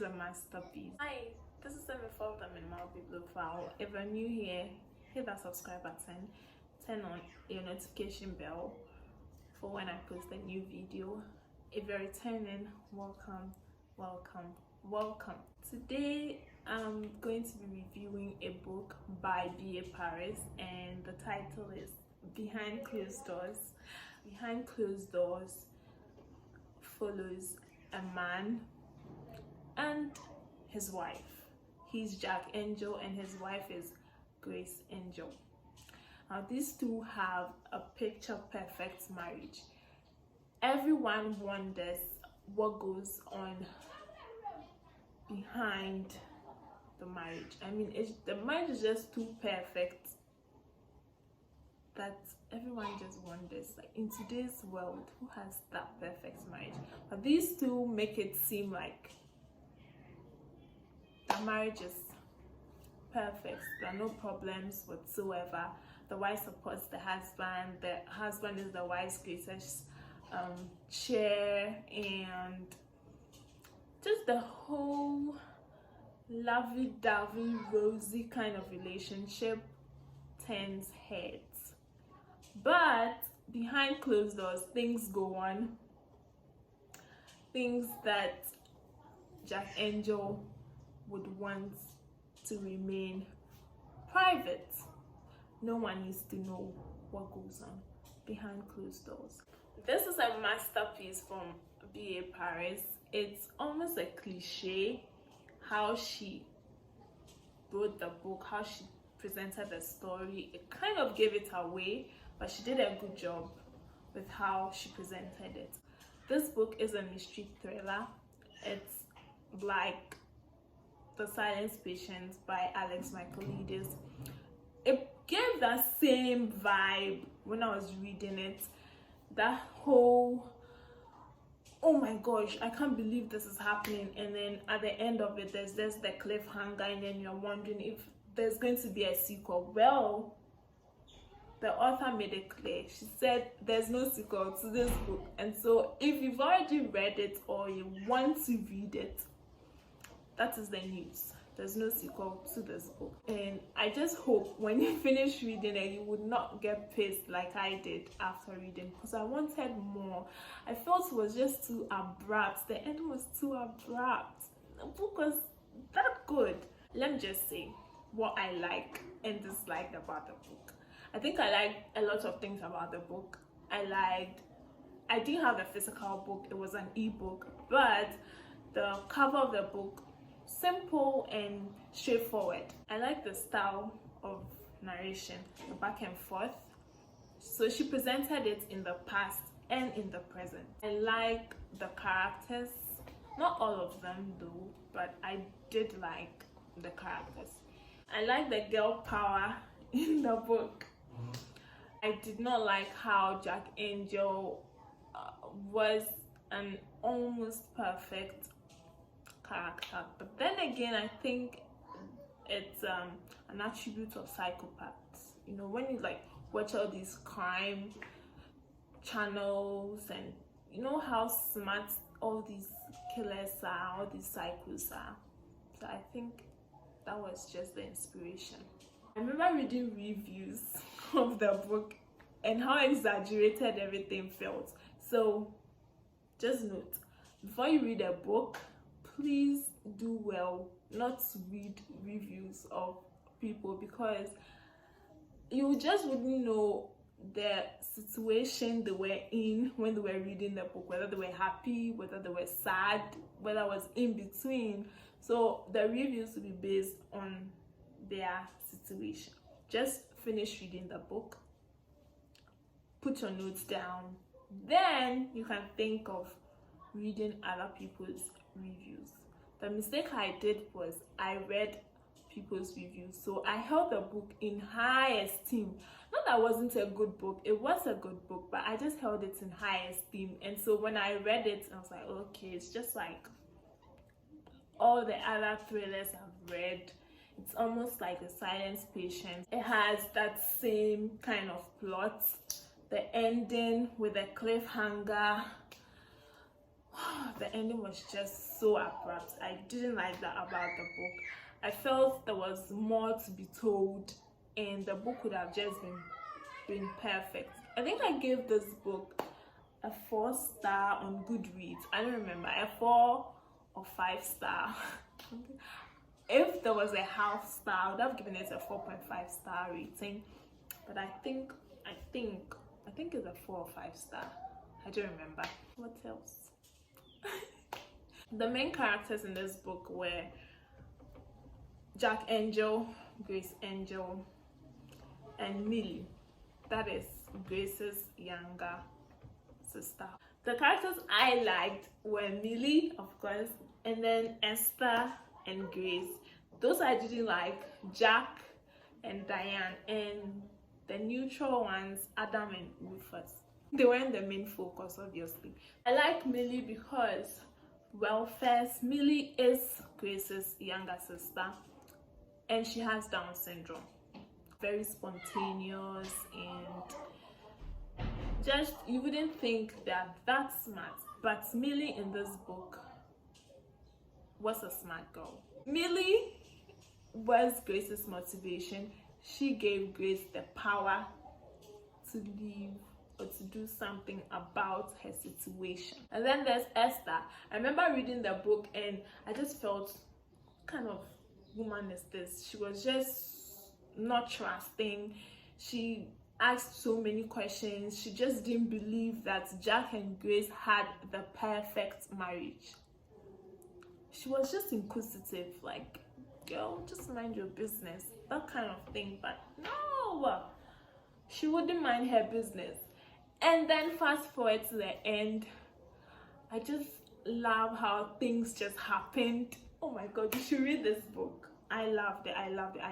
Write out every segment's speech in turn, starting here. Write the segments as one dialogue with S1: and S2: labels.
S1: a masterpiece. Hi, this is Emma from the Minimal Bibliophile. If you're new here, hit that subscribe button, turn on your notification bell for when I post a new video. If you're returning, welcome, welcome, welcome. Today I'm going to be reviewing a book by B.A. Paris, and the title is Behind Closed Doors. Behind Closed Doors follows a man and his wife. He's Jack Angel and his wife is Grace Angel. Now these two have a picture perfect marriage. Everyone wonders what goes on behind the marriage. I mean, the marriage is just too perfect that everyone just wonders, like, in today's world, who has that perfect marriage? But these two make it seem like the marriage is perfect. There are no problems whatsoever. The wife supports the husband is the wife's greatest cheer, and just the whole lovey-dovey, rosy kind of relationship turns heads. But behind closed doors, things go on. Things that Jack Angel would want to remain private. No one needs to know what goes on behind closed doors. This is a masterpiece from B.A. Paris. It's almost a cliche how she wrote the book, how she presented the story. It kind of gave it away, but she did a good job with how she presented it. This book is a mystery thriller. It's like The Silent Patient by Alex Michaelides. It gave that same vibe when I was reading it. That whole, oh my gosh, I can't believe this is happening, and then at the end of it there's just the cliffhanger, and then you're wondering if there's going to be a sequel. Well, the author made it clear. She said there's no sequel to this book, and so if you've already read it or you want to read it, that is the news. There's no sequel to this book, and I just hope when you finish reading it you would not get pissed like I did after reading, because I wanted more. I felt it was just too abrupt. The end was too abrupt. The book was that good. Let me just say what I like and dislike about the book. I think I liked a lot of things about the book. I didn't have a physical book, it was an ebook, but the cover of the book, simple and straightforward. I like the style of narration, the back and forth. So she presented it in the past and in the present. I like the characters, not all of them though, but I did like the characters. I like the girl power in the book. I did not like how Jack Angel was an almost perfect character, but then again I think it's an attribute of psychopaths. You know, when you like watch all these crime channels, and you know how smart all these killers are, all these psychos are. So I think that was just the inspiration. I remember reading reviews of the book and how exaggerated everything felt. So just note, before you read a book, please do well not to read reviews of people, because you just wouldn't know the situation they were in when they were reading the book, whether they were happy, whether they were sad, whether it was in between. So the reviews will be based on their situation. Just finish reading the book, put your notes down, then you can think of reading other people's reviews. The mistake I did was I read people's reviews, so I held the book in high esteem. Not that it wasn't a good book, it was a good book, but I just held it in high esteem. And so when I read it, I was like, okay, it's just like all the other thrillers I've read. It's almost like The Silent Patient. It has that same kind of plot. The ending with a cliffhanger. The ending was just so abrupt. I didn't like that about the book. I felt there was more to be told and the book would have just been perfect. I think I gave this book a 4-star on Goodreads. I don't remember, a 4 or 5-star. If there was a half star, I would have given it a 4.5-star rating. But I think it's a 4 or 5-star. I don't remember. What else? The main characters in this book were Jack Angel, Grace Angel, and Millie. That is Grace's younger sister. The characters I liked were Millie, of course, and then Esther and Grace. Those I didn't like, Jack and Diane, and the neutral ones, Adam and Rufus. They weren't the main focus, obviously. I like Millie because, well, first, Millie is Grace's younger sister and she has Down syndrome. Very spontaneous and just, you wouldn't think that that's smart, but Millie in this book was a smart girl. Millie was Grace's motivation. She gave Grace the power to leave or to do something about her situation. And then there's Esther. I remember reading the book and I just felt, what kind of woman is this? She was just not trusting. She asked so many questions. She just didn't believe that Jack and Grace had the perfect marriage. She was just inquisitive, like, girl, just mind your business, that kind of thing. But no, she wouldn't mind her business. And then fast forward to the end, I just love how things just happened. Oh my god, you should read this book. I loved it. I loved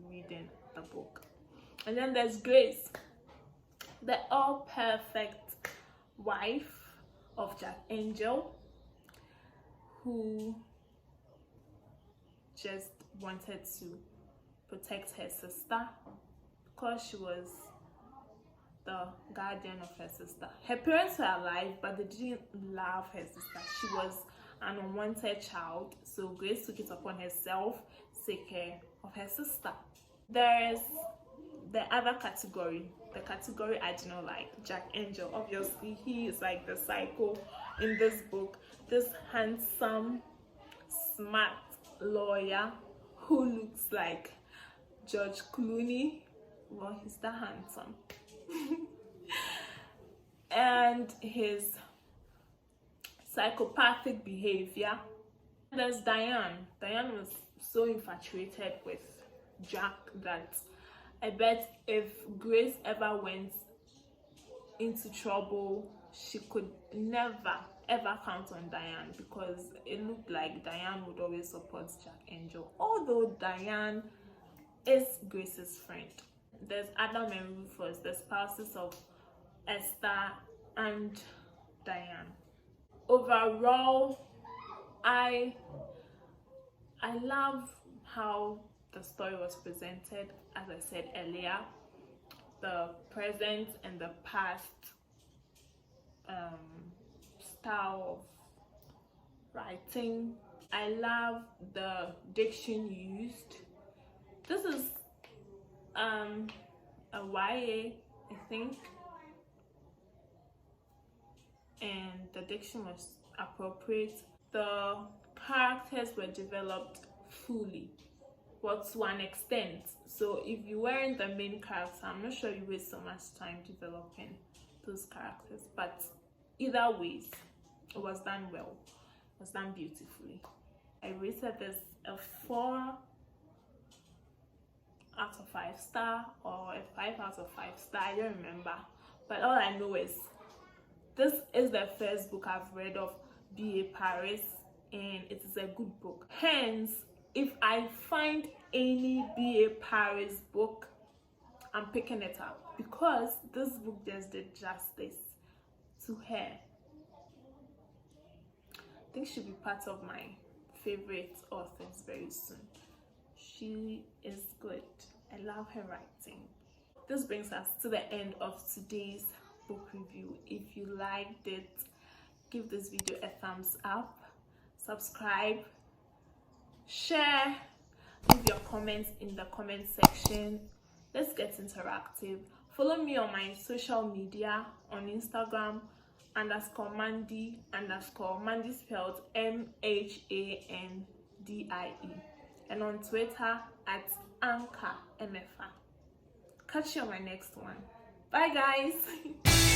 S1: reading the book. And then there's Grace, the all perfect wife of Jack Angel, who just wanted to protect her sister because she was the guardian of her sister. Her parents were alive, but they didn't love her sister. She was an unwanted child, so Grace took it upon herself to take care of her sister. There's the other category, the category I do not like, Jack Angel. Obviously, he is like the psycho in this book, this handsome, smart lawyer who looks like George Clooney. Well, he's that handsome. And his psychopathic behavior. There's Diane. Diane was so infatuated with Jack that I bet if Grace ever went into trouble, she could never ever count on Diane, because it looked like Diane would always support Jack Angel, although Diane is Grace's friend. There's Adam and Rufus, the spouses of Esther and Diane. Overall, I love how the story was presented. As I said earlier, the present and the past style of writing. I love the diction used. This is a YA, I think, and the diction was appropriate. The characters were developed fully, well, to an extent. So if you weren't the main character, I'm not sure you waste so much time developing those characters, but either ways, it was done well, it was done beautifully. I rated this a 4 out of 5 star or a 5 out of 5 star, I don't remember, but all I know is this is the first book I've read of B.A. Paris, and it is a good book. Hence, if I find any B.A. Paris book, I'm picking it up, because this book just did justice to her. I think she'll be part of my favorite authors very soon. She is good. I love her writing. This brings us to the end of today's book review. If you liked it, give this video a thumbs up, subscribe, share, leave your comments in the comment section. Let's get interactive. Follow me on my social media on Instagram _Mandy Mandy spelled MHANDIE, and on Twitter at Anchor MFA. Catch you on my next one. Bye guys.